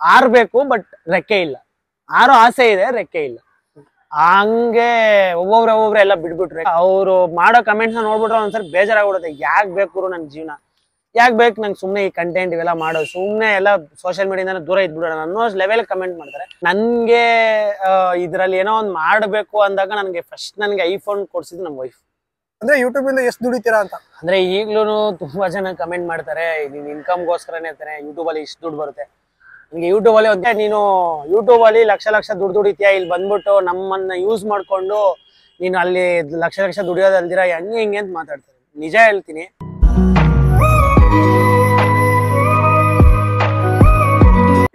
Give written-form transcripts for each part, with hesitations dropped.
ಆರ್ಬೇಕು but ರೆಕ್ಕೆ ಇಲ್ಲ, ಆರೋ ಆಸೆ ಇದೆ, ರೆಕ್ಕೆ ಇಲ್ಲ. ಹಂಗೆ ಒಬ್ಬೊಬ್ರೆ ಎಲ್ಲ ಬಿಟ್ಬಿಟ್ರೆ ಅವ್ರು ಮಾಡೋ ಕಮೆಂಟ್ಸ್ ನೋಡ್ಬಿಟ್ರೆ ಒಂದ್ಸರಿ ಬೇಜಾರಾಗ್ಬಿಡುತ್ತೆ. ಯಾಕೆ ಬೇಕು ನನ್ ಜೀವನ, ಯಾಕೆ ಬೇಕು ನಂಗೆ ಸುಮ್ನೆ ಈ ಕಂಟೆಂಟ್ ಇವೆಲ್ಲ ಮಾಡೋ, ಸುಮ್ನೆ ಎಲ್ಲ ಸೋಷಿಯಲ್ ಮೀಡಿಯಾದಿಂದ ದೂರ ಇದ್ಬಿಡೋಣ ಅನ್ನೋ ಲೆವೆಲ್ ಕಮೆಂಟ್ ಮಾಡ್ತಾರೆ. ನನ್ಗೆ ಇದ್ರಲ್ಲಿ ಏನೋ ಒಂದ್ ಮಾಡ್ಬೇಕು ಅಂದಾಗ ನನ್ಗೆ ಐಫೋನ್ ಕೊಡ್ಸಿದ್ದು ನಮ್ ವೈಫ್. ಅಂದ್ರೆ ಯೂಟ್ಯೂಬ್ ಇಂದ ಎಷ್ಟು ದುಡಿತೀರಾ ಅಂತ ಅಂದ್ರೆ ಈಗ್ಲೂ ತುಂಬಾ ಜನ ಕಮೆಂಟ್ ಮಾಡ್ತಾರೆ, ನೀನ್ ಇನ್ಕಮ್ಗೋಸ್ಕರನೇ ಇರ್ತಾನೆ ಯೂಟ್ಯೂಬ್ ಅಲ್ಲಿ ಇಷ್ಟು ದುಡ್ಡು ಬರುತ್ತೆ ನಿಮ್ಗೆ, ಯೂಟ್ಯೂಬ್ ಅಲ್ಲಿ ಒಂದೇ ನೀನು ಯೂಟ್ಯೂಬ್ ಅಲ್ಲಿ ಲಕ್ಷ ದುಡ್ಡು ದುಡಿತೀಯ, ಇಲ್ಲಿ ಬಂದ್ಬಿಟ್ಟು ನಮ್ಮನ್ನ ಯೂಸ್ ಮಾಡ್ಕೊಂಡು ನೀನು ಅಲ್ಲಿ ಲಕ್ಷ ದುಡಿಯೋದಲ್ದಿರ ಹಿಂಗೆ ಅಂತ ಮಾತಾಡ್ತಾರೆ. ನಿಜ ಹೇಳ್ತೀನಿ,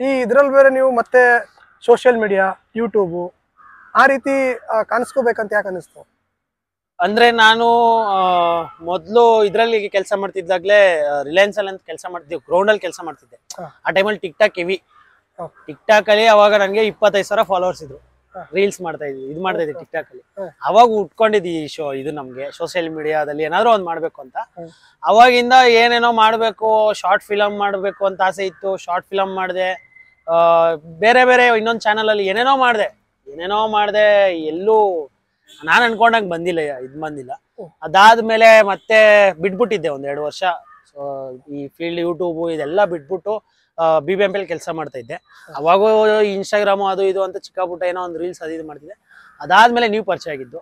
ಈ ಇದ್ರಲ್ಲಿ ಬೇರೆ ನೀವು ಮತ್ತೆ ಸೋಷಿಯಲ್ ಮೀಡಿಯಾ ಯೂಟ್ಯೂಬ್ ಆ ರೀತಿ ಕಾಣಿಸ್ಕೋಬೇಕಂತ ಯಾಕೆ ಅನಿಸ್ತು? ಅಂದ್ರೆ ನಾನು ಮೊದ್ಲು ಇದ್ರಲ್ಲಿ ಕೆಲಸ ಮಾಡ್ತಿದ್ದಾಗ್ಲೇ ರಿಲಯನ್ಸ್ ಅಲ್ಲಿ ಅಂತ ಕೆಲಸ ಮಾಡ್ತಿದ್ದೆ, ಗ್ರೌಂಡ್ ಅಲ್ಲಿ ಕೆಲಸ ಮಾಡ್ತಿದ್ದೆ. ಆ ಟೈಮಲ್ಲಿ ಟಿಕ್ ಟಾಕ್ ಅಲ್ಲಿ ಅವಾಗ ನನಗೆ 25,000 ಫಾಲೋವರ್ಸ್ ಇದ್ರು. ರೀಲ್ಸ್ ಮಾಡ್ತಾ ಇದ್ದೆ ಟಿಕ್ ಟಾಕ್ ಅಲ್ಲಿ. ಅವಾಗ ಉಟ್ಕೊಂಡಿದ್ದಿ ಇದು ನಮ್ಗೆ ಸೋಷಿಯಲ್ ಮೀಡಿಯಾದಲ್ಲಿ ಏನಾದ್ರು ಒಂದ್ ಮಾಡ್ಬೇಕು ಅಂತ. ಅವಾಗಿಂದ ಏನೇನೋ ಮಾಡ್ಬೇಕು, ಶಾರ್ಟ್ ಫಿಲಮ್ ಮಾಡ್ಬೇಕು ಅಂತ ಆಸೆ ಇತ್ತು. ಶಾರ್ಟ್ ಫಿಲಮ್ ಮಾಡಿದೆ, ಬೇರೆ ಇನ್ನೊಂದ್ ಚಾನಲ್ ಅಲ್ಲಿ ಏನೇನೋ ಮಾಡ್ದೆ, ಎಲ್ಲೂ ನಾನ್ ಅನ್ಕೊಂಡಂಗ್ ಬಂದಿಲ್ಲ. ಅದಾದ್ಮೇಲೆ ಮತ್ತೆ ಬಿಟ್ಬಿಟ್ಟಿದ್ದೆ 1-2 ವರ್ಷ. ಸೊ ಈ ಫೀಲ್ಡ್ ಯೂಟ್ಯೂಬ್ ಇದೆಲ್ಲ ಬಿಟ್ಬಿಟ್ಟು BBMP ಕೆಲಸ ಮಾಡ್ತಾ ಇದ್ದೆ. ಅವಾಗೂ ಇನ್ಸ್ಟಾಗ್ರಾಮು ಅದು ಇದು ಅಂತ ಚಿಕ್ಕಪುಟ್ಟ ಏನೋ ಒಂದು ರೀಲ್ಸ್ ಅದು ಇದು ಮಾಡ್ತಿದ್ದೆ. ಅದಾದ್ಮೇಲೆ ನೀವು ಪರಿಚಯ ಆಗಿದ್ದು.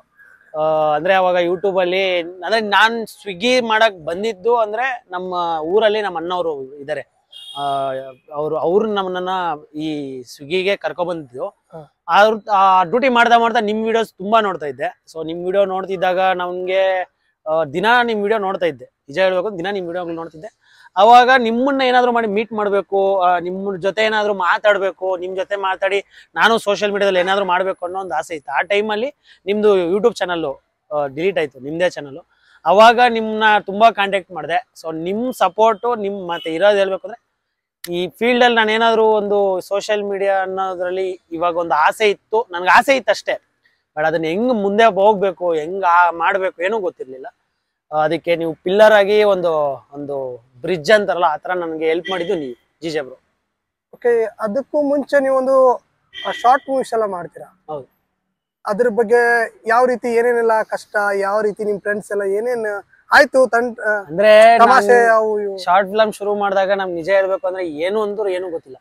ಅಂದ್ರೆ ಅವಾಗ ಯೂಟ್ಯೂಬ್ ಅಲ್ಲಿ ಅಂದ್ರೆ ನಾನ್ ಸ್ವಿಗ್ಗಿ ಮಾಡಕ್ ಬಂದಿದ್ದು ಅಂದ್ರೆ ನಮ್ಮ ಊರಲ್ಲಿ ನಮ್ಮ ಅಣ್ಣವರು ಇದಾರೆ, ಅವ್ರು ನಮ್ಮನ್ನ ಈ ಸ್ವಿಗ್ಗಿಗೆ ಕರ್ಕೊಂಡ್ ಬಂದಿದ್ದು. ಆ ಡ್ಯೂಟಿ ಮಾಡ್ತಾ ನಿಮ್ ವಿಡಿಯೋಸ್ ತುಂಬಾ ನೋಡ್ತಾ ಇದ್ದೆ. ಸೊ ನಿಮ್ ವಿಡಿಯೋ ನೋಡ್ತಿದ್ದಾಗ ನಮ್ಗೆ ದಿನ ನಿಮ್ ವಿಡಿಯೋ ನೋಡ್ತಾ ಇದ್ದೆ, ನಿಜ ಹೇಳ್ಬೇಕು, ದಿನ ನಿಮ್ ವಿಡಿಯೋಗಳು ನೋಡ್ತಿದ್ದೆ. ಅವಾಗ ನಿಮ್ಮನ್ನ ಏನಾದ್ರು ಮಾಡಿ ಮೀಟ್ ಮಾಡ್ಬೇಕು, ನಿಮ್ಮ ಜೊತೆ ಏನಾದ್ರು ಮಾತಾಡ್ಬೇಕು, ನಿಮ್ ಜೊತೆ ಮಾತಾಡಿ ನಾನು ಸೋಷಿಯಲ್ ಮೀಡಿಯಾದಲ್ಲಿ ಏನಾದ್ರು ಮಾಡ್ಬೇಕು ಅನ್ನೋ ಒಂದು ಆಸೆ ಇತ್ತು. ಆ ಟೈಮಲ್ಲಿ ನಿಮ್ದು ಯೂಟ್ಯೂಬ್ ಚಾನಲ್ ಡಿಲೀಟ್ ಆಯ್ತು, ನಿಮ್ದೇ ಚಾನಲ್. ಅವಾಗ ನಿಮ್ನ ತುಂಬಾ ಕಾಂಟ್ಯಾಕ್ಟ್ ಮಾಡಿದೆ. ಸೊ ನಿಮ್ ಸಪೋರ್ಟು ಮತ್ತೆ ಇರೋದು ಹೇಳ್ಬೇಕು ಅಂದ್ರೆ ಈ ಫೀಲ್ಡ್ ಅಲ್ಲಿ ನಾನು ಏನಾದ್ರು ಒಂದು ಸೋಷಿಯಲ್ ಮೀಡಿಯಾ ಅನ್ನೋದ್ರಲ್ಲಿ ಇವಾಗ ಒಂದು ಆಸೆ ಇತ್ತು, ನನ್ಗೆ ಆಸೆ ಇತ್ತು ಅಷ್ಟೇ. ಬಟ್ ಅದನ್ನ ಹೆಂಗ್ ಮುಂದೆ ಹೋಗ್ಬೇಕು, ಹೆಂಗ್ ಮಾಡ್ಬೇಕು ಏನೂ ಗೊತ್ತಿರ್ಲಿಲ್ಲ. ಅದಕ್ಕೆ ನೀವು ಪಿಲ್ಲರ್ ಆಗಿ ಒಂದು ಬ್ರಿಡ್ಜ್ ಅಂತಾರಲ್ಲ, ಆತರ ನನಗೆ ಹೆಲ್ಪ್ ಮಾಡಿದ್ದು ನೀವು ಜಿಜೆ ಬ್ರೋ. ಓಕೆ, ಅದಕ್ಕೂ ಮುಂಚೆ ನೀವೊಂದು ಶಾರ್ಟ್ ಮೂವೀಸ್ ಎಲ್ಲ ಮಾಡ್ತೀರಾ? ಹೌದು. ಅದ್ರ ಬಗ್ಗೆ ಯಾವ ರೀತಿ ಏನೇನೆಲ್ಲ ಕಷ್ಟ, ಯಾವ ರೀತಿ ನಿಮ್ ಫ್ರೆಂಡ್ಸ್ ಎಲ್ಲ ಏನೇನ್ ಆಯ್ತು ಅಂದ್ರೆ ಶಾರ್ಟ್ ಫಿಲಮ್ ಶುರು ಮಾಡಿದಾಗ ನಮ್ಗೆ ನಿಜ ಹೇಳ್ಬೇಕು ಅಂದ್ರೆ ಏನು ಗೊತ್ತಿಲ್ಲ.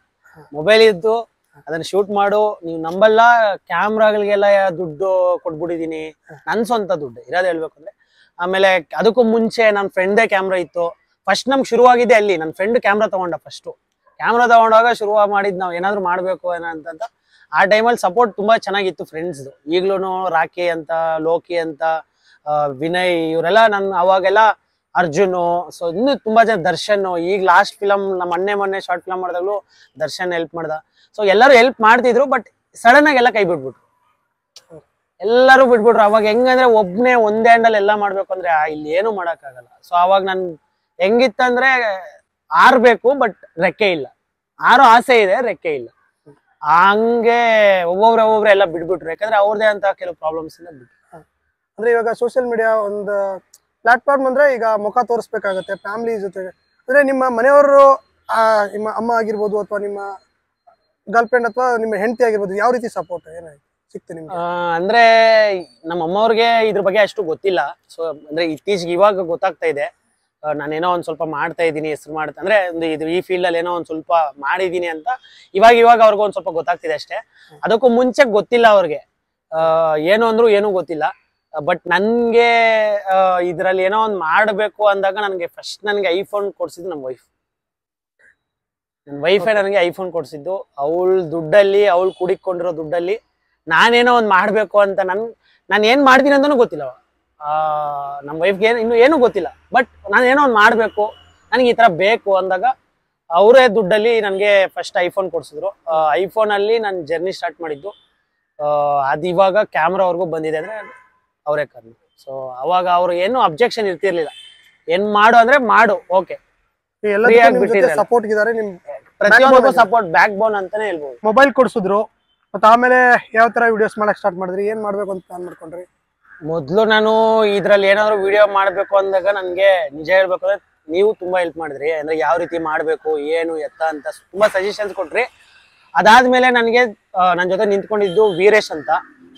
ಮೊಬೈಲ್ ಇದ್ದು ಅದನ್ನ ಶೂಟ್ ಮಾಡು, ನೀವು ನಂಬಲ್ಲ, ಕ್ಯಾಮ್ರಾಗಳಿಗೆಲ್ಲ ದುಡ್ಡು ಕೊಟ್ಬಿಟ್ಟಿದೀನಿ, ನನ್ ಸ್ವಂತ ದುಡ್ಡು ಇರೋದು ಹೇಳ್ಬೇಕು ಅಂದ್ರೆ. ಆಮೇಲೆ ಅದಕ್ಕೂ ಮುಂಚೆ ನನ್ನ ಫ್ರೆಂಡ್ದೇ ಕ್ಯಾಮ್ರಾ ಇತ್ತು. ಫಸ್ಟ್ ನಮ್ಗೆ ಶುರುವಾಗಿದ್ದೆ ಅಲ್ಲಿ, ನನ್ನ ಫ್ರೆಂಡ್ ಕ್ಯಾಮ್ರಾ ತಗೊಂಡಾಗ ಶುರು ಮಾಡಿದ್ ನಾವ್ ಏನಾದ್ರು ಮಾಡ್ಬೇಕು ಏನೋ ಅಂತ. ಆ ಟೈಮಲ್ಲಿ ಸಪೋರ್ಟ್ ತುಂಬಾ ಚೆನ್ನಾಗಿತ್ತು ಫ್ರೆಂಡ್ಸ್ದು. ಈಗ್ಲೂ ರಾಕಿ ಅಂತ, ಲೋಕಿ ಅಂತ, ವಿನಯ್, ಇವರೆಲ್ಲ ಅವಾಗೆಲ್ಲ ಅರ್ಜುನು, ಸೊ ಇನ್ನು ತುಂಬಾ ಜನ, ದರ್ಶನ್. ಈಗ ಲಾಸ್ಟ್ ಫಿಲಮ್ ಮೊನ್ನೆ ಶಾರ್ಟ್ ಫಿಲಮ್ ಮಾಡಿದಾಗ್ಲೂ ದರ್ಶನ್ ಹೆಲ್ಪ್ ಮಾಡ್ದ. ಸೊ ಎಲ್ಲರೂ ಹೆಲ್ಪ್ ಮಾಡ್ತಿದ್ರು, ಬಟ್ ಸಡನ್ ಆಗಿ ಎಲ್ಲ ಕೈ ಬಿಟ್ಬಿಟ್ರು, ಎಲ್ಲರೂ ಬಿಟ್ಬಿಟ್ರು. ಅವಾಗ ಹೆಂಗಂದ್ರೆ ಒಬ್ನೇ ಒಂದೇ ಹ್ಯಾಂಡಲ್ ಎಲ್ಲ ಮಾಡ್ಬೇಕು ಅಂದ್ರೆ ಇಲ್ಲಿ ಏನು ಮಾಡಕ್ ಆಗಲ್ಲ. ಸೊ ಅವಾಗ ನನ್ ಹೆಂಗಿತ್ತಂದ್ರೆ ಆರ್ಬೇಕು ಬಟ್ ರೆಕ್ಕೆ ಇಲ್ಲ, ಆರೋ ಆಸೆ ಇದೆ, ರೆಕ್ಕೆ ಇಲ್ಲ. ಹಂಗೆ ಒಬ್ಬೊಬ್ರೆ ಎಲ್ಲ ಬಿಟ್ಬಿಟ್ರು, ಯಾಕಂದ್ರೆ ಅವ್ರದೇ ಅಂತ ಕೆಲವು ಪ್ರಾಬ್ಲಮ್ಸ್ ಇಂದ ಬಿಟ್ರು. ಅಂದ್ರೆ ಇವಾಗ ಸೋಷಿಯಲ್ ಮೀಡಿಯಾ ಒಂದು ಪ್ಲಾಟ್ಫಾರ್ಮ್ ಅಂದ್ರೆ ಈಗ ಮುಖ ತೋರಿಸ್ಬೇಕಾಗತ್ತೆ ಫ್ಯಾಮಿಲಿ ಜೊತೆಗೆ. ಅಂದ್ರೆ ನಿಮ್ಮ ಮನೆಯವರು, ನಿಮ್ಮ ಅಮ್ಮ ಆಗಿರ್ಬೋದು ಅಥವಾ ನಿಮ್ಮ ಗರ್ಲ್ ಫ್ರೆಂಡ್ ಅಥವಾ ನಿಮ್ಮ ಹೆಂಡತಿ ಆಗಿರ್ಬೋದು, ಯಾವ ರೀತಿ ಸಪೋರ್ಟ್ ಏನಾಯ್ತು ಸಿಕ್ತು ನಿಮ್ಗೆ? ಅಂದ್ರೆ ನಮ್ಮ ಅಮ್ಮವ್ರಿಗೆ ಇದ್ರ ಬಗ್ಗೆ ಅಷ್ಟು ಗೊತ್ತಿಲ್ಲ. ಸೊ ಅಂದ್ರೆ ಇತ್ತೀಚೆಗೆ ಇವಾಗ ಗೊತ್ತಾಗ್ತಾ ಇದೆ, ನಾನೇನೋ ಒಂದ್ ಸ್ವಲ್ಪ ಮಾಡ್ತಾ ಇದ್ದೀನಿ, ಹೆಸರು ಮಾಡ್ತಾ ಅಂದ್ರೆ ಈ ಫೀಲ್ಡ್ ಅಲ್ಲಿ ಏನೋ ಒಂದ್ ಸ್ವಲ್ಪ ಮಾಡಿದೀನಿ ಅಂತ ಇವಾಗ ಅವ್ರಿಗೆ ಒಂದ್ ಸ್ವಲ್ಪ ಗೊತ್ತಾಗ್ತಿದೆ ಅಷ್ಟೇ. ಅದಕ್ಕೂ ಮುಂಚೆ ಗೊತ್ತಿಲ್ಲ ಅವ್ರಿಗೆ, ಏನು ಅಂದ್ರು ಏನೂ ಗೊತ್ತಿಲ್ಲ. ಬಟ್ ನನ್ಗೆ ಇದ್ರಲ್ಲಿ ಏನೋ ಒಂದ್ ಮಾಡ್ಬೇಕು ಅಂದಾಗ ನನ್ಗೆ ಐಫೋನ್ ಕೊಡ್ಸಿದ್ದು ನಮ್ಮ ವೈಫ್. ನನ್ನ ವೈಫೇ ನನಗೆ ಐಫೋನ್ ಕೊಡ್ಸಿದ್ದು. ಅವಳ ದುಡ್ಡಲ್ಲಿ, ಅವಳು ಕುಡಿಕೊಂಡಿರೋ ದುಡ್ಡಲ್ಲಿ ನಾನೇನೋ ಒಂದ್ ಮಾಡ್ಬೇಕು ಅಂತ ನಾನು ಏನ್ ಮಾಡ್ತೀನಿ ಅಂತಾನು ಗೊತ್ತಿಲ್ಲ. ನಮ್ಮ ವೈಫ್ಗೆ ಇನ್ನು ಏನೂ ಗೊತ್ತಿಲ್ಲ, ಬಟ್ ನಾನು ಏನೋ ಒಂದ್ ಮಾಡ್ಬೇಕು, ನನಗೆ ಈ ತರ ಬೇಕು ಅಂದಾಗ ಅವರೇ ದುಡ್ಡಲ್ಲಿ ನನಗೆ ಫಸ್ಟ್ ಐಫೋನ್ ಕೊಡ್ಸಿದ್ರು. ಐಫೋನ್ ಅಲ್ಲಿ ನಾನು ಜರ್ನಿ ಸ್ಟಾರ್ಟ್ ಮಾಡಿದ್ದು. ಅದು ಇವಾಗ ಕ್ಯಾಮ್ರಾವರೆಗೂ ಬಂದಿದೆ ಅಂದ್ರೆ ಅವರೇ ಕಾರಣ. ಸೊ ಅವಾಗ ಅವ್ರು ಏನು ಅಬ್ಜೆಕ್ಷನ್ ಇರ್ತಿರ್ಲಿಲ್ಲ, ಏನ್ ಮಾಡು ಅಂದ್ರೆ ಮಾಡು, ಓಕೆ. ಸಪೋರ್ಟ್ ಇದಾರೆ, ನಿಮ್ ಪ್ರತಿಯೊಬ್ಬರಿಗೂ ಸಪೋರ್ಟ್, ಬ್ಯಾಕ್ ಬೋನ್ ಅಂತಾನೆ ಹೇಳ್ಬೋದು. ಮೊಬೈಲ್ ಕೊಡ್ಸಿದ್ರು, ಮತ್ತೆ ಆಮೇಲೆ ಯಾವ ತರ ವಿಡಿಯೋಸ್ ಮಾಡಕ್ ಸ್ಟಾರ್ಟ್ ಮಾಡಿದ್ರಿ, ಏನ್ ಮಾಡ್ಬೇಕು ಅಂತ ಪ್ಲಾನ್ ಮಾಡ್ಕೊಂಡ್ರಿ? ಮೊದ್ಲು ನಾನು ಇದ್ರಲ್ಲಿ ಏನಾದ್ರು ವಿಡಿಯೋ ಮಾಡ್ಬೇಕು ಅಂದಾಗ ನನ್ಗೆ ನಿಜ ಹೇಳ್ಬೇಕು ಅಂದ್ರೆ ನೀವು ತುಂಬಾ ಹೆಲ್ಪ್ ಮಾಡಿದ್ರಿ. ಅಂದ್ರೆ ಯಾವ ರೀತಿ ಮಾಡ್ಬೇಕು, ಏನು ಎತ್ತ ಅಂತ ತುಂಬಾ ಸಜೆಷನ್ಸ್ ಕೊಟ್ರಿ. ಅದಾದ್ಮೇಲೆ ನನಗೆ ನನ್ನ ಜೊತೆ ನಿಂತ್ಕೊಂಡಿದ್ದು ವೀರೇಶ್ ಅಂತ.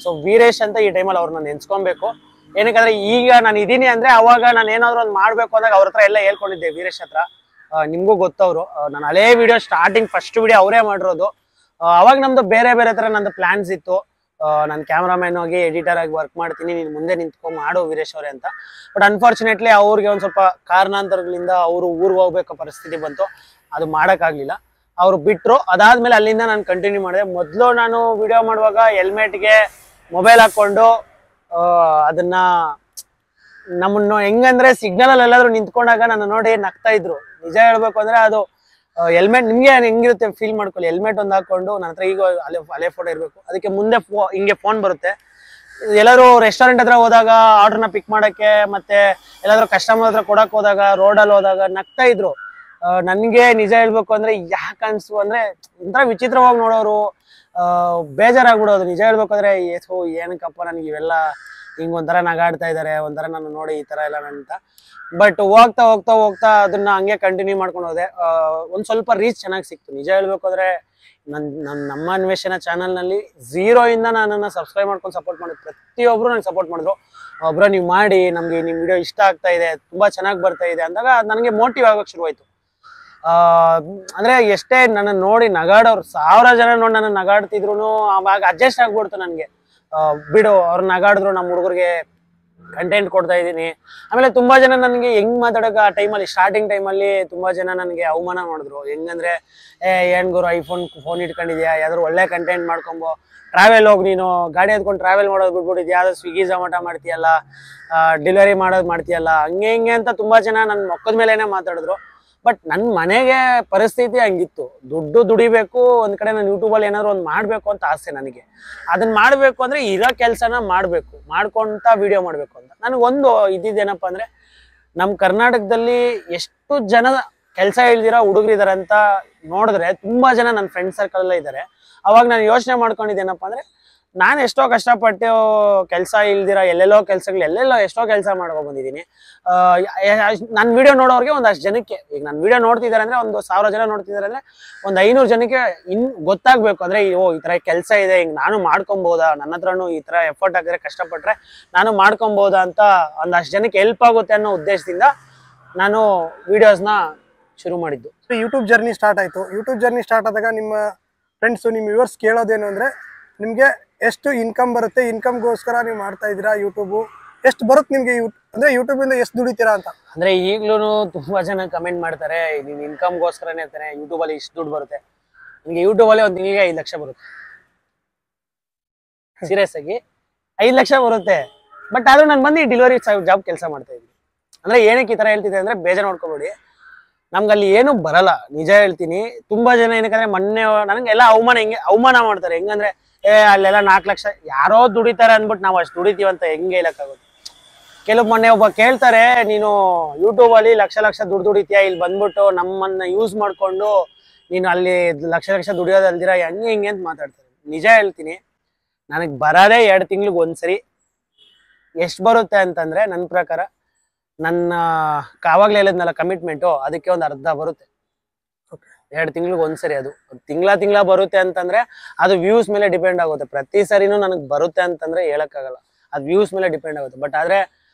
ಸೊ ವೀರೇಶ್ ಅಂತ ಈ ಟೈಮಲ್ಲಿ ಅವ್ರನ್ನ ನೆನ್ಸ್ಕೊಬೇಕು. ಏನಕ್ಕಂದ್ರೆ ಈಗ ನಾನು ಇದೀನಿ ಅಂದ್ರೆ ಅವಾಗ ನಾನು ಏನಾದ್ರು ಒಂದು ಮಾಡ್ಬೇಕು ಅಂದಾಗ ಅವ್ರ ಹತ್ರ ಎಲ್ಲ ಹೇಳ್ಕೊಂಡಿದ್ದೆ ವೀರೇಶ್ ಹತ್ರ. ನಿಮ್ಗೂ ಗೊತ್ತವ್ರು, ನಾನು ಹಳೇ ವಿಡಿಯೋ ಸ್ಟಾರ್ಟಿಂಗ್ ಫಸ್ಟ್ ವಿಡಿಯೋ ಅವರೇ ಮಾಡಿರೋದು. ಅವಾಗ ನಮ್ದು ಬೇರೆ ಬೇರೆ ತರ ನಂದು ಪ್ಲಾನ್ಸ್ ಇತ್ತು. ನಾನು ಕ್ಯಾಮ್ರಾಮನ್ ಆಗಿ ಎಡಿಟರ್ ಆಗಿ ವರ್ಕ್ ಮಾಡ್ತೀನಿ, ನೀನು ಮುಂದೆ ನಿಂತ್ಕೊಂಡು ಮಾಡು ವೀರೇಶ್ ಅವರೇ ಅಂತ. ಬಟ್ ಅನ್ಫಾರ್ಚುನೇಟ್ಲಿ ಅವ್ರಿಗೆ ಒಂದು ಸ್ವಲ್ಪ ಕಾರಣಾಂತರಗಳಿಂದ ಅವರು ಊರಿಗೆ ಹೋಗ್ಬೇಕು ಪರಿಸ್ಥಿತಿ ಬಂತು, ಅದು ಮಾಡೋಕ್ಕಾಗಲಿಲ್ಲ, ಅವ್ರು ಬಿಟ್ಟರು. ಅದಾದ್ಮೇಲೆ ಅಲ್ಲಿಂದ ನಾನು ಕಂಟಿನ್ಯೂ ಮಾಡಿದೆ. ಮೊದಲು ನಾನು ವಿಡಿಯೋ ಮಾಡುವಾಗ ಹೆಲ್ಮೆಟ್ಗೆ ಮೊಬೈಲ್ ಹಾಕ್ಕೊಂಡು ಅದನ್ನ ನಮ್ಮನ್ನು ಹೆಂಗಂದ್ರೆ ಸಿಗ್ನಲ್ ಅಲ್ಲಿ ಎಲ್ಲಾದ್ರೂ ನಿಂತ್ಕೊಂಡಾಗ ನನ್ನ ನೋಡಿ ನಗ್ತಾ ಇದ್ರು. ನಿಜ ಹೇಳ್ಬೇಕು ಅಂದ್ರೆ ಅದು ಹೆಲ್ಮೆಟ್ ನಿಮ್ಗೆ ಹೆಂಗಿರುತ್ತೆ ಫೀಲ್ ಮಾಡ್ಕೊಳ್ಳಿ. ಹೆಲ್ಮೆಟ್ ಒಂದು ಹಾಕೊಂಡು ನನ್ನ ಹತ್ರ ಈಗ ಹಳೆ ಫೋಟೋ ಇರಬೇಕು, ಅದಕ್ಕೆ ಮುಂದೆ ಹಿಂಗೆ ಫೋನ್ ಬರುತ್ತೆ. ಎಲ್ಲಾದ್ರು ರೆಸ್ಟೋರೆಂಟ್ ಹತ್ರ ಹೋದಾಗ ಆರ್ಡರ್ನ ಪಿಕ್ ಮಾಡಕ್ಕೆ, ಮತ್ತೆ ಎಲ್ಲಾದ್ರೂ ಕಸ್ಟಮರ್ ಹತ್ರ ಕೊಡಕ್ ಹೋದಾಗ, ರೋಡಲ್ಲಿ ಹೋದಾಗ ನಗ್ತಾ ಇದ್ರು. ನನ್ಗೆ ನಿಜ ಹೇಳ್ಬೇಕು ಅಂದ್ರೆ ಯಾಕೆ ಅನ್ಸು ಅಂದ್ರೆ ಒಂಥರ ವಿಚಿತ್ರವಾಗಿ ನೋಡೋರು, ಬೇಜಾರಾಗ್ಬಿಡೋದು. ನಿಜ ಹೇಳ್ಬೇಕಂದ್ರೆ ಏನಕ್ಕಪ್ಪ ನನಗೆ ಇವೆಲ್ಲ ಹಿಂಗ್ ಒಂಥರ ನಗಾಡ್ತಾ ಇದಾರೆ, ಒಂಥರ ನಾನು ನೋಡಿ ಈ ತರ ಎಲ್ಲ ಅಂತ. ಬಟ್ ಹೋಗ್ತಾ ಹೋಗ್ತಾ ಹೋಗ್ತಾ ಅದನ್ನ ಹಂಗೆ ಕಂಟಿನ್ಯೂ ಮಾಡ್ಕೊಂಡು ಹೋದೆ. ಒಂದ್ ಸ್ವಲ್ಪ ರೀಚ್ ಚೆನ್ನಾಗಿ ಸಿಕ್ತು. ನಿಜ ಹೇಳ್ಬೇಕು ಅಂದ್ರೆ ನಮ್ಮ ಅನ್ವೇಷಣ ಚಾನಲ್ ನಲ್ಲಿ 0 ಇಂದ ನನ್ನನ್ನು ಸಬ್ಸ್ಕ್ರೈಬ್ ಮಾಡ್ಕೊಂಡು ಸಪೋರ್ಟ್ ಮಾಡಿದ್ರು. ಪ್ರತಿಯೊಬ್ರು ನಂಗೆ ಸಪೋರ್ಟ್ ಮಾಡಿದ್ರು. ಒಬ್ರು ನೀವು ಮಾಡಿ, ನಮ್ಗೆ ನಿಮ್ ವಿಡಿಯೋ ಇಷ್ಟ ಆಗ್ತಾ ಇದೆ, ತುಂಬಾ ಚೆನ್ನಾಗಿ ಬರ್ತಾ ಇದೆ ಅಂದಾಗ ನನಗೆ ಮೋಟಿವ್ ಆಗೋಕೆ ಶುರುವಾಯ್ತು. ಅಂದ್ರೆ ಎಷ್ಟೇ ನನ್ನ ನೋಡಿ ನಗಾಡೋರು 1000 ಜನ ನೋಡಿ ನನ್ನ ನಗಾಡ್ತಿದ್ರು ಅವಾಗ ಅಡ್ಜಸ್ಟ್ ಆಗ್ಬಿಡ್ತು ನನ್ಗೆ. ಬಿಡು ಅವ್ರು ನಗಾಡಿದ್ರು, ನಮ್ಮ ಹುಡುಗರಿಗೆ ಕಂಟೆಂಟ್ ಕೊಡ್ತಾ ಇದ್ದೀನಿ. ಆಮೇಲೆ ತುಂಬಾ ಜನ ನನಗೆ ಹೆಂಗ್ ಮಾತಾಡಕ ಆ ಟೈಮಲ್ಲಿ ಸ್ಟಾರ್ಟಿಂಗ್ ಟೈಮಲ್ಲಿ ತುಂಬಾ ಜನ ನನಗೆ ಅವಮಾನ ಮಾಡಿದ್ರು. ಹೆಂಗಂದ್ರೆ ಏನ್ ಗುರು ಫೋನ್ ಇಟ್ಕೊಂಡಿದ್ಯಾ, ಯಾವ್ದಾದ್ರು ಒಳ್ಳೆ ಕಂಟೆಂಟ್ ಮಾಡ್ಕೊಂಬೋ, ಟ್ರಾವೆಲ್ ಹೋಗಿ ನೀನು ಗಾಡಿ ಎತ್ಕೊಂಡು ಟ್ರಾವೆಲ್ ಮಾಡೋದು ಬಿಟ್ಬಿಟ್ಟಿದ್ಯಾ, ಯಾವ್ದು ಸ್ವಿಗ್ಗಿ ಝೊಮ್ಯಾಟೊ ಮಾಡ್ತೀಯಲ್ಲ, ಡೆಲಿವರಿ ಮಾಡೋದು ಮಾಡ್ತೀಯಲ್ಲ, ಹಂಗೆ ಹಿಂಗೆ ಅಂತ ತುಂಬಾ ಜನ ನನ್ನ ಮೊಕ್ಕದ ಮೇಲೇನೆ ಮಾತಾಡಿದ್ರು. ಬಟ್ ನನ್ನ ಮನೆಗೆ ಪರಿಸ್ಥಿತಿ ಹಂಗಿತ್ತು. ದುಡ್ಡು ದುಡಿಬೇಕು, ಒಂದ್ ಕಡೆ ನಾನು ಯೂಟ್ಯೂಬಲ್ಲಿ ಏನಾದ್ರು ಒಂದು ಮಾಡ್ಬೇಕು ಅಂತ ಆಸೆ ನನಗೆ. ಅದನ್ನ ಮಾಡ್ಬೇಕು ಅಂದ್ರೆ ಇರೋ ಕೆಲ್ಸನ ಮಾಡ್ಬೇಕು, ಮಾಡ್ಕೊಂತ ವಿಡಿಯೋ ಮಾಡ್ಬೇಕು ಅಂತ. ನನಗೊಂದು ಇದ್ದಿದ್ದೇನಪ್ಪ ಅಂದ್ರೆ, ನಮ್ ಕರ್ನಾಟಕದಲ್ಲಿ ಎಷ್ಟು ಜನ ಕೆಲಸ ಇಲ್ದಿರೋ ಹುಡುಗರಿದಾರೆ ಅಂತ ನೋಡಿದ್ರೆ ತುಂಬಾ ಜನ ನನ್ನ ಫ್ರೆಂಡ್ ಸರ್ಕಲ್ ಎಲ್ಲ ಇದ್ದಾರೆ. ಅವಾಗ ನಾನು ಯೋಚನೆ ಮಾಡ್ಕೊಂಡಿದ್ದೇನಪ್ಪ ಅಂದ್ರೆ, ನಾನು ಎಷ್ಟೋ ಕಷ್ಟಪಟ್ಟು ಕೆಲಸ ಇಲ್ದಿರ ಎಲ್ಲೆಲ್ಲೋ ಎಷ್ಟೋ ಕೆಲಸ ಮಾಡ್ಕೊ ಬಂದಿದ್ದೀನಿ. ನನ್ನ ವಿಡಿಯೋ ನೋಡೋರಿಗೆ ಒಂದಷ್ಟು ಜನಕ್ಕೆ, ಈಗ ನನ್ನ ವಿಡಿಯೋ ನೋಡ್ತಿದ್ದಾರೆ ಅಂದ್ರೆ ಒಂದು 1000 ಜನ ನೋಡ್ತಿದ್ದಾರೆ ಅಂದ್ರೆ ಒಂದು 500 ಜನಕ್ಕೆ ಗೊತ್ತಾಗ್ಬೇಕು ಅಂದ್ರೆ ಈ ತರ ಕೆಲಸ ಇದೆ, ಹಿಂಗ್ ನಾನು ಮಾಡ್ಕೊಬೋದಾ, ನನ್ನ ಹತ್ರನು ಈ ತರ ಎಫರ್ಟ್ ಹಾಕಿದ್ರೆ ಕಷ್ಟಪಟ್ರೆ ನಾನು ಮಾಡ್ಕೊಬೋದಾ ಅಂತ ಒಂದಷ್ಟು ಜನಕ್ಕೆ ಹೆಲ್ಪ್ ಆಗುತ್ತೆ ಅನ್ನೋ ಉದ್ದೇಶದಿಂದ ನಾನು ವಿಡಿಯೋಸ್ನ ಶುರು ಮಾಡಿದ್ದು. ಯೂಟ್ಯೂಬ್ ಜರ್ನಿ ಸ್ಟಾರ್ಟ್ ಆಯ್ತು. ಯೂಟ್ಯೂಬ್ ಜರ್ನಿ ಸ್ಟಾರ್ಟ್ ಆದಾಗ ನಿಮ್ಮ ಫ್ರೆಂಡ್ಸ್, ನಿಮ್ಮ ವ್ಯೂವರ್ಸ್ ಕೇಳೋದೇನು ಅಂದ್ರೆ, ನಿಮ್ಗೆ ಎಷ್ಟು ಇನ್ಕಮ್ ಬರುತ್ತೆ, ಇನ್ಕಮ್ಗೋಸ್ಕರ ನೀವು ಮಾಡ್ತಾ ಇದ್ದೀರಾ, ಯೂಟ್ಯೂಬು ಎಷ್ಟು ಬರುತ್ತೆ ನಿಮ್ಗೆ, ಅಂದ್ರೆ ಯೂಟ್ಯೂಬ್ ಇಂದ ಎಷ್ಟು ದುಡಿತೀರಾ ಅಂತ. ಅಂದ್ರೆ ಈಗ್ಲೂ ತುಂಬಾ ಜನ ಕಮೆಂಟ್ ಮಾಡ್ತಾರೆ, ನೀನ್ ಇನ್ಕಮ್ಗೋಸ್ಕರನೇ ಇರ್ತಾನೆ, ಯೂಟ್ಯೂಬ್ ಅಲ್ಲಿ ಇಷ್ಟು ದುಡ್ಡು ಬರುತ್ತೆ. ನಿಮ್ಗೆ ಯೂಟ್ಯೂಬ್ ಅಲ್ಲಿ ಒಂದು ತಿಂಗಳಿಗೆ 5 ಲಕ್ಷ ಬರುತ್ತೆ. ಸೀರಿಯಸ್ ಆಗಿ 5 ಲಕ್ಷ ಬರುತ್ತೆ. ಬಟ್ ಆದ್ರೂ ನಾನು ಬಂದು ಡೆಲಿವರಿ ಜಾಬ್ ಕೆಲಸ ಮಾಡ್ತಾ ಇದ್ದೀನಿ. ಅಂದ್ರೆ ಏನಕ್ಕೆ ಈ ತರ ಹೇಳ್ತಿದ್ದೆ ಅಂದ್ರೆ ಬೇಜಾರು ನೋಡ್ಕೋಬೇಡಿ, ನಮ್ಗೆ ಅಲ್ಲಿ ಏನು ಬರಲ್ಲ. ನಿಜ ಹೇಳ್ತೀನಿ. ತುಂಬಾ ಜನ ಏನಕ್ಕಂದ್ರೆ ಮೊನ್ನೆ ನನಗೆಲ್ಲ ಅವಮಾನ ಮಾಡ್ತಾರೆ. ಹೆಂಗಂದ್ರೆ ಅಲ್ಲೆಲ್ಲ 4 ಲಕ್ಷ ಯಾರೋ ದುಡಿತಾರೆ ಅಂದ್ಬಿಟ್ಟು ನಾವು ಅಷ್ಟು ದುಡಿತೀವಂತ ಹೆಂಗೆ ಹೇಳಕ್ಕಾಗುತ್ತೆ. ಕೆಲವು ಮೊನ್ನೆ ಒಬ್ಬ ಕೇಳ್ತಾರೆ, ನೀನು ಯೂಟ್ಯೂಬ್ ಅಲ್ಲಿ ಲಕ್ಷ ದುಡ್ಡು ದುಡಿತೀಯ, ಇಲ್ಲಿ ಬಂದ್ಬಿಟ್ಟು ನಮ್ಮನ್ನ ಯೂಸ್ ಮಾಡ್ಕೊಂಡು ನೀನು ಅಲ್ಲಿ ಲಕ್ಷ ದುಡಿಯೋದಲ್ದಿರ ಹೆಂಗೆ ಹಿಂಗೆ ಅಂತ ಮಾತಾಡ್ತಾರೆ. ನಿಜ ಹೇಳ್ತೀನಿ, ನನಗೆ ಬರೋದೇ 2 ತಿಂಗ್ಳಿಗೆ ಒಂದ್ಸರಿ. ಎಷ್ಟು ಬರುತ್ತೆ ಅಂತಂದ್ರೆ ನನ್ನ ಪ್ರಕಾರ ನನ್ನ ಆವಾಗಲೇ ಹೇಳಿದ್ನಲ್ಲ ಕಮಿಟ್ಮೆಂಟು, ಅದಕ್ಕೆ ಒಂದು ಅರ್ಧ ಬರುತ್ತೆ. 2 ತಿಂಗ್ಳಿಗೆ ಒಂದ್ಸರಿ. ಅದು ತಿಂಗಳ ಬರುತ್ತೆ ಅಂತಂದ್ರೆ ಅದು ವ್ಯೂಸ್ ಮೇಲೆ ಡಿಪೆಂಡ್ ಆಗುತ್ತೆ. ಪ್ರತಿ ಸರಿನೂ ನನಗೆ ಬರುತ್ತೆ ಅಂತಂದ್ರೆ ಹೇಳಕ್ಕಾಗಲ್ಲ, ಅದು ವ್ಯೂಸ್ ಮೇಲೆ ಡಿಪೆಂಡ್ ಆಗುತ್ತೆ. ಬಟ್ ಆದ್ರೆ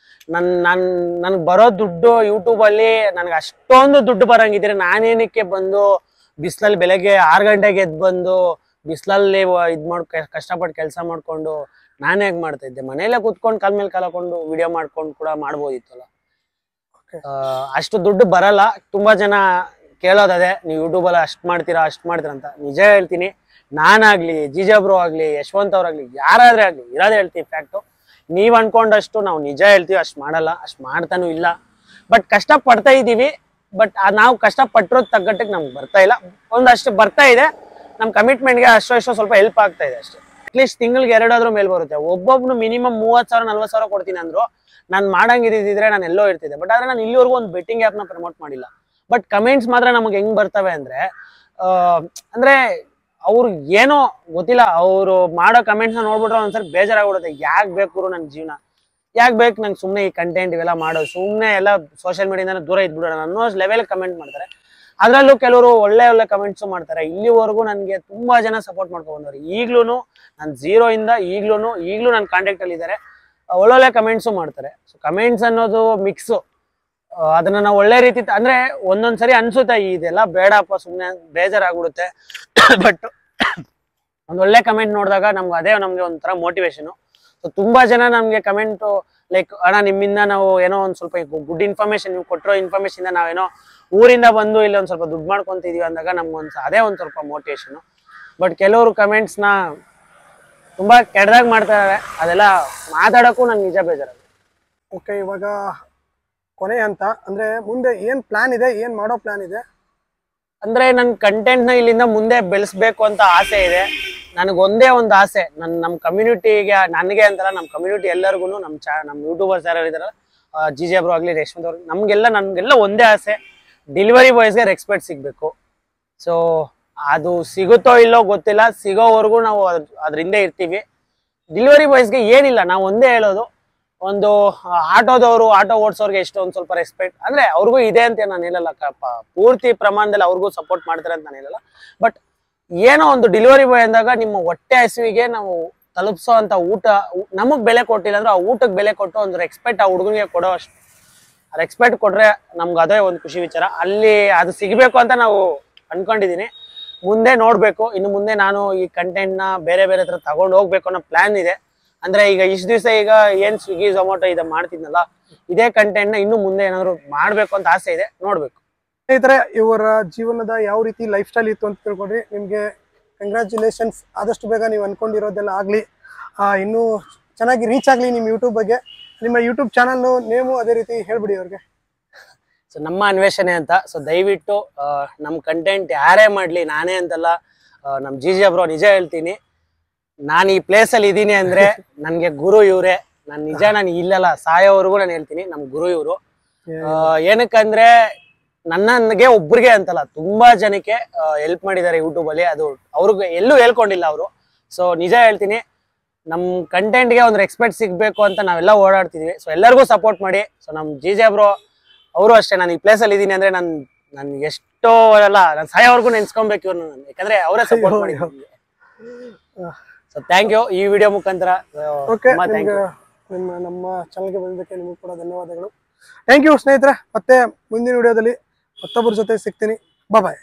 ನನ್ಗೆ ಬರೋ ದುಡ್ಡು ಯೂಟ್ಯೂಬ್ ಅಲ್ಲಿ ನನಗೆ ಅಷ್ಟೊಂದು ದುಡ್ಡು ಬರಂಗಿದ್ರೆ ನಾನೇನಕ್ಕೆ ಬಂದು ಬಿಸಿಲಲ್ಲಿ ಬೆಳಗ್ಗೆ 6 ಗಂಟೆಗೆ ಎದ್ದು ಬಂದು ಬಿಸಿಲಲ್ಲಿ ಕಷ್ಟಪಟ್ಟು ಕೆಲಸ ಮಾಡ್ಕೊಂಡು ನಾನು ಹೇಗೆ ಮಾಡ್ತಾ ಇದ್ದೆ. ಮನೇಲೆ ಕೂತ್ಕೊಂಡು ಕಾಲ್ ಮೇಲೆ ಕಾಲ್ ಹಾಕೊಂಡು ವಿಡಿಯೋ ಮಾಡ್ಕೊಂಡು ಕೂಡ ಮಾಡ್ಬೋದಿತ್ತಲ್ಲ. ಅಷ್ಟು ದುಡ್ಡು ಬರಲ್ಲ. ತುಂಬಾ ಜನ ಕೇಳೋದದೆ, ನೀವು ಯೂಟ್ಯೂಬಲ್ಲಿ ಅಷ್ಟು ಮಾಡ್ತೀರಾ ಅಂತ. ನಿಜ ಹೇಳ್ತೀನಿ, ನಾನಾಗ್ಲಿ, ಜಿಜಬ್ರು ಆಗ್ಲಿ, ಯಶವಂತ್ ಅವ್ರಾಗ್ಲಿ, ಯಾರಾದ್ರೆ ಆಗ್ಲಿ ಇರೋದೇ ಹೇಳ್ತೀವಿ ಫ್ಯಾಕ್ಟು. ನೀವ್ ಅನ್ಕೊಂಡಷ್ಟು ನಾವು ನಿಜ ಹೇಳ್ತೀವಿ ಅಷ್ಟು ಮಾಡಲ್ಲ, ಅಷ್ಟು ಮಾಡ್ತಾನೂ ಇಲ್ಲ. ಬಟ್ ಕಷ್ಟ ಪಡ್ತಾ ಇದೀವಿ. ಬಟ್ ನಾವು ಕಷ್ಟ ಪಟ್ಟಿರೋದ್ ತగ్గಟ್ಟಿಗೆ ನಮ್ಗೆ ಬರ್ತಾ ಇಲ್ಲ. ಒಂದಷ್ಟು ಬರ್ತಾ ಇದೆ, ನಮ್ ಕಮಿಟ್ಮೆಂಟ್ಗೆ ಅಷ್ಟೋ ಸ್ವಲ್ಪ ಹೆಲ್ಪ್ ಆಗ್ತಾ ಇದೆ ಅಷ್ಟೇ. ಅಟ್ಲೀಸ್ಟ್ ತಿಂಗಳಿಗೆ 2 ಆದ್ರೂ ಮೇಲ್ ಬರುತ್ತೆ. ಒಬ್ಬೊಬ್ನು ಮಿನಿಮಮ್ 30,000 40,000 ಕೊಡ್ತೀನಿ ಅಂದ್ರು ನಾನು ಮಾಡಂಗಿದ್ರೆ ನಾನು ಎಲ್ಲೋ ಇರ್ತಿದ್ದೆ. ಬಟ್ ಆದ್ರೆ ನಾನು ಇಲ್ಲಿವರೆಗೂ ಒಂದು ಬೆಟ್ಟಿಂಗ್ ಆ್ಯಪ್ನ ಪ್ರಮೋಟ್ ಮಾಡಿಲ್ಲ. ಬಟ್ ಕಮೆಂಟ್ಸ್ ಮಾತ್ರ ನಮಗೆ ಹೆಂಗ್ ಬರ್ತವೆ ಅಂದ್ರೆ, ಅಂದ್ರೆ ಅವ್ರು ಏನೋ ಗೊತ್ತಿಲ್ಲ, ಅವರು ಮಾಡೋ ಕಮೆಂಟ್ಸ್ನ ನೋಡ್ಬಿಟ್ರೆ ಒಂದ್ಸರಿ ಬೇಜಾರಾಗ್ಬಿಡುತ್ತೆ. ಯಾಕೆ ಬೇಕು ನನ್ನ ಜೀವನ, ಯಾಕೆ ಬೇಕು ನಂಗೆ ಸುಮ್ಮನೆ ಈ ಕಂಟೆಂಟ್ ಇವೆಲ್ಲ ಮಾಡೋದು, ಸುಮ್ಮನೆ ಎಲ್ಲ ಸೋಷಿಯಲ್ ಮೀಡಿಯಾದಿಂದ ದೂರ ಇದ್ಬಿಡೋಣ ಅನ್ನೋ ಲೆವೆಲ್ ಕಮೆಂಟ್ ಮಾಡ್ತಾರೆ. ಅದ್ರಲ್ಲೂ ಕೆಲವರು ಒಳ್ಳೆ ಒಳ್ಳೆ ಕಮೆಂಟ್ಸ್ ಮಾಡ್ತಾರೆ. ಇಲ್ಲಿವರೆಗೂ ನನ್ಗೆ ತುಂಬಾ ಜನ ಸಪೋರ್ಟ್ ಮಾಡ್ಕೊಂಡು ಬಂದವ್ರು. ಈಗ್ಲೂ ನಾನು 0 ಇಂದ ಈಗ್ಲೂ ನನ್ನ ಕಾಂಟ್ಯಾಕ್ಟ್ ಅಲ್ಲಿ ಇದ್ದಾರೆ. ಒಳ್ಳೊಳ್ಳೆ ಕಮೆಂಟ್ಸು ಮಾಡ್ತಾರೆ. ಸೊ ಕಮೆಂಟ್ಸ್ ಅನ್ನೋದು ಮಿಕ್ಸು, ಅದನ್ನ ನಾವು ಒಳ್ಳೆ ರೀತಿ ಅಂದ್ರೆ ಒಂದೊಂದ್ಸರಿ ಅನ್ಸುತ್ತೆ ಇದೆಲ್ಲ ಬೇಡಪ್ಪ ಸುಮ್ಮನೆ ಬೇಜಾರಾಗ್ಬಿಡುತ್ತೆ. ಬಟ್ ಒಂದ್ ಒಳ್ಳೆ ಕಮೆಂಟ್ ನೋಡಿದಾಗ ನಮ್ಗೆ ಒಂಥರ ಮೋಟಿವೇಶನ್. ಸೊ ತುಂಬಾ ಜನ ನಮ್ಗೆ ಕಮೆಂಟ್ ಲೈಕ್ ಅಣ್ಣ ನಿಮ್ಮಿಂದ ನಾವು ಏನೋ ಒಂದ್ ಸ್ವಲ್ಪ ಗುಡ್ ಇನ್ಫಾರ್ಮೇಶನ್, ನೀವು ಕೊಟ್ಟಿರೋ ಇನ್ಫಾರ್ಮೇಶನ್ ಇಂದ ನಾವೇನೋ ಊರಿಂದ ಬಂದು ಇಲ್ಲಿ ಒಂದ್ ಸ್ವಲ್ಪ ದುಡ್ಡು ಮಾಡ್ಕೊಂತಿದೀವಿ ಅಂದಾಗ ಅದೇ ಒಂದ್ ಸ್ವಲ್ಪ ಮೋಟಿವೇಶನ್. ಬಟ್ ಕೆಲವರು ಕಮೆಂಟ್ಸ್ ನ ತುಂಬಾ ಕೆಟ್ಟದಾಗ ಮಾಡ್ತಾರೆ, ಅದೆಲ್ಲ ಮಾತಾಡಕ್ಕೂ ನನ್ಗೆ ನಿಜ ಬೇಜಾರಾಗ. ಓಕೆ, ಇವಾಗ ಕೊನೆ ಅಂತ ಅಂದ್ರೆ ಮುಂದೆ ಏನ್ ಪ್ಲಾನ್ ಇದೆ, ಏನ್ ಮಾಡೋ ಪ್ಲಾನ್ ಇದೆ? ಅಂದ್ರೆ ನನ್ ಕಂಟೆಂಟ್ ನ ಇಲ್ಲಿಂದ ಮುಂದೆ ಬೆಳೆಸ್ಬೇಕು ಅಂತ ಆಸೆ ಇದೆ. ನನಗೊಂದೇ ಒಂದು ಆಸೆ, ನಮ್ಮ ಕಮ್ಯುನಿಟಿಗೆ, ನನಗೆ ಅಂತಲ್ಲ ನಮ್ಮ ಕಮ್ಯುನಿಟಿ ಎಲ್ಲರಿಗೂ, ನಮ್ಮ ಯೂಟ್ಯೂಬರ್ಸ್ ಯಾರು ಇದಾರಲ್ಲ, ಜಿಜೆ ಬ್ರೋ ಆಗ್ಲಿ, ರೇಷ್ಮಂತ್ ಅವ್ರಿಗೆ, ನಮ್ಗೆಲ್ಲ ಒಂದೇ ಆಸೆ, ಡೆಲಿವರಿ ಬಾಯ್ಸ್ಗೆ ರೆಸ್ಪೆಕ್ಟ್ ಸಿಗ್ಬೇಕು. ಸೊ ಅದು ಸಿಗುತ್ತೋ ಇಲ್ಲೋ ಗೊತ್ತಿಲ್ಲ, ಸಿಗೋವರೆಗೂ ನಾವು ಅದ್ರ ಹಿಂದೆ ಇರ್ತೀವಿ. ಡೆಲಿವರಿ ಬಾಯ್ಸ್ಗೆ ಏನಿಲ್ಲ, ನಾವು ಒಂದೇ ಹೇಳೋದು, ಒಂದು ಆಟೋದವರು, ಆಟೋ ಓಡಿಸೋರ್ಗೆ ಎಷ್ಟು ಒಂದ್ ಸ್ವಲ್ಪ ರೆಸ್ಪೆಕ್ಟ್ ಅಂದ್ರೆ ಅವ್ರಿಗೂ ಇದೆ ಅಂತ ನಾನು ಹೇಳಲ್ಲ, ಪೂರ್ತಿ ಪ್ರಮಾಣದಲ್ಲಿ ಅವ್ರಿಗೂ ಸಪೋರ್ಟ್ ಮಾಡ್ತಾರೆ ಅಂತ ನಾನು ಹೇಳಲ್ಲ. ಬಟ್ ಏನೋ ಒಂದು ಡೆಲಿವರಿ ಬಾಯ್ ಅಂದಾಗ ನಿಮ್ಮ ಹೊಟ್ಟೆ ಹಸಿವಿಗೆ ನಾವು ತಲುಪಿಸೋ ಅಂತ ಊಟ ನಮಗ್ ಬೆಲೆ ಕೊಟ್ಟಿಲ್ಲ ಅಂದ್ರೆ ಆ ಊಟಕ್ಕೆ ಬೆಲೆ ಕೊಟ್ಟು ಒಂದು ರೆಸ್ಪೆಕ್ಟ್ ಆ ಹುಡುಗನಿಗೆ ಕೊಡೋ ಅಷ್ಟು ರೆಸ್ಪೆಕ್ಟ್ ಕೊಟ್ರೆ ನಮ್ಗೆ ಅದೇ ಒಂದು ಖುಷಿ ವಿಚಾರ. ಅಲ್ಲಿ ಅದು ಸಿಗ್ಬೇಕು ಅಂತ ನಾವು ಅನ್ಕೊಂಡಿದೀನಿ. ಮುಂದೆ ನೋಡ್ಬೇಕು, ಇನ್ನು ಮುಂದೆ ನಾನು ಈ ಕಂಟೆಂಟ್ ನ ಬೇರೆ ಬೇರೆ ಹತ್ರ ತಗೊಂಡು ಹೋಗ್ಬೇಕು ಅನ್ನೋ ಪ್ಲಾನ್ ಇದೆ. ಅಂದ್ರೆ ಈಗ ಇಷ್ಟು ದಿವಸ ಈಗ ಏನ್ ಸ್ವಿಗ್ಗಿ ಝೊಮ್ಯಾಟೊ ಇದ ಮಾಡ್ತಿದ್ನಲ್ಲ, ಇದೇ ಕಂಟೆಂಟ್ ನ ಇನ್ನು ಮುಂದೆ ಏನಾದ್ರು ಮಾಡ್ಬೇಕು ಅಂತ ಆಸೆ ಇದೆ, ನೋಡ್ಬೇಕು. ಸ್ನೇಹಿತರೆ, ಇವರ ಜೀವನದ ಯಾವ ರೀತಿ ಲೈಫ್ ಸ್ಟೈಲ್ ಇತ್ತು ಅಂತ ತಿಳ್ಕೊಂಡ್ರಿ. ನಿಮ್ಗೆ ಕಂಗ್ರ್ಯಾಚುಲೇಷನ್ಸ್. ಆದಷ್ಟು ಬೇಗ ನೀವು ಅನ್ಕೊಂಡಿರೋದೆಲ್ಲ ಆಗ್ಲಿ, ಇನ್ನೂ ಚೆನ್ನಾಗಿ ರೀಚ್ ಆಗ್ಲಿ ನಿಮ್ಮ ಯೂಟ್ಯೂಬ್ ಬಗ್ಗೆ. ನಿಮ್ಮ ಯೂಟ್ಯೂಬ್ ಚಾನಲ್ ನೇಮು ಅದೇ ರೀತಿ ಹೇಳ್ಬಿಡಿ ಅವ್ರಿಗೆ. ಸೊ ನಮ್ಮ ಅನ್ವೇಷಣೆ ಅಂತ. ಸೊ ದಯವಿಟ್ಟು ನಮ್ಮ ಕಂಟೆಂಟ್ ಯಾರೇ ಮಾಡ್ಲಿ, ನಾನೇ ಅಂತಲ್ಲ, ನಮ್ ಜಿಜೆ ಬ್ರೋ ನಿಜ ಹೇಳ್ತೀನಿ, ನಾನು ಈ ಪ್ಲೇಸ್ ಅಲ್ಲಿ ಇದ್ದೀನಿ ಅಂದ್ರೆ ನನ್ಗೆ ಗುರು ಇವ್ರೆ. ನಾನು ಇಲ್ಲಲ್ಲ, ಸಾಯೋವರೆಗೂ ನಾನು ಹೇಳ್ತೀನಿ ನಮ್ ಗುರು ಇವ್ರು. ಏನಕ್ಕಂದ್ರೆ ನನಗೆ ಒಬ್ರಿಗೆ ಅಂತಲ್ಲ, ತುಂಬಾ ಜನಕ್ಕೆ ಹೆಲ್ಪ್ ಮಾಡಿದ್ದಾರೆ ಯೂಟ್ಯೂಬ್ ಅಲ್ಲಿ. ಅದು ಅವ್ರಿಗೆ ಎಲ್ಲೂ ಹೇಳ್ಕೊಂಡಿಲ್ಲ ಅವರು. ಸೊ ನಿಜ ಹೇಳ್ತೀನಿ, ನಮ್ ಕಂಟೆಂಟ್ಗೆ ಒಂದು ರೆಸ್ಪೆಕ್ಟ್ ಸಿಗ್ಬೇಕು ಅಂತ ನಾವೆಲ್ಲ ಓಡಾಡ್ತಿದ್ವಿ. ಸೊ ಎಲ್ಲರಿಗೂ ಸಪೋರ್ಟ್ ಮಾಡಿ. ಸೊ ನಮ್ ಜಿಜೆ ಬ್ರೋ ಅವರು ಅಷ್ಟೇ, ನಾನು ಈ ಪ್ಲೇಸ್ ಅಲ್ಲಿ ಇದ್ದೀನಿ ಅಂದ್ರೆ ನನ್ ಎಷ್ಟೋ ಅಲ್ಲ, ನಾನು ಸಾಯೋವರೆಗೂ ನೆನ್ಸ್ಕೊಬೇಕು ಇವ್ರನ್ನ, ಯಾಕಂದ್ರೆ ಅವರೇ ಸಪೋರ್ಟ್ ಮಾಡಿ. So thank you. ಈ ವಿಡಿಯೋ ಮುಖಾಂತರ ನಮ್ಮ ಚಾನಲ್ಗೆ ಬಂದಕ್ಕೆ ನಿಮಗೂ ಕೂಡ ಧನ್ಯವಾದಗಳು. ಥ್ಯಾಂಕ್ ಯು ಸ್ನೇಹಿತರೆ. ಮತ್ತೆ ಮುಂದಿನ ವಿಡಿಯೋದಲ್ಲಿ ಮತ್ತೊಬ್ಬರ ಜೊತೆ ಸಿಗ್ತೀನಿ. ಬಾಯ್.